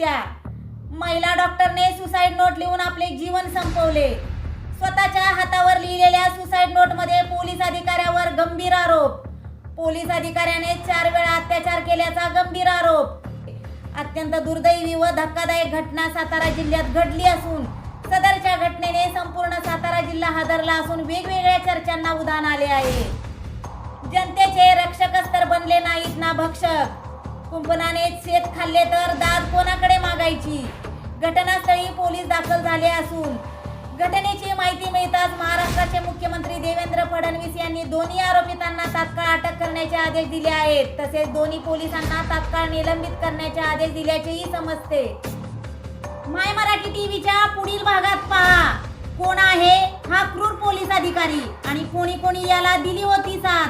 हत्या. महिला डॉक्टरने सुसाईड नोट लिहून आपले जीवन संपवले. स्वतःच्या हातावर लिहिलेल्या सुसाईड नोटमध्ये पोलीस अधिकाऱ्यावर गंभीर आरोप. पोलीस अधिकाऱ्याने 4 वेळा अत्याचार केल्याचा गंभीर आरोप. अत्यंत दुर्दैवी व धक्कादायक घटना सातारा जिल्ह्यात घडली असून सदरच्या घटनेने संपूर्ण सातारा जिल्हा हादरला असून वेगवेगळ्या चर्चांना उधाण आले आहे. जनतेचे रक्षकच तर बनले नाहीत ना भक्षक. कुंपणाने शेत खाल्ले तर दाद कोणाकडे मागायची. घटनास्थळी पोलीस दाखल झाले असून घटनेची माहिती मिळताच महाराष्ट्राचे मुख्यमंत्री देवेंद्र फडणवीस यांनी दोन्ही आरोपितांना तात्काळ अटक करण्याचे आदेश दिले आहेत. तसेच दोन्ही पोलिसांना तात्काळ निलंबित करण्याचे आदेश दिल्याचेही समजते. माय मराठी टीव्हीच्या पुढील भागात पहा. कोण आहे हा क्रूर पोलीस अधिकारी आणि कोणी कोणी याला दिली होती साथ.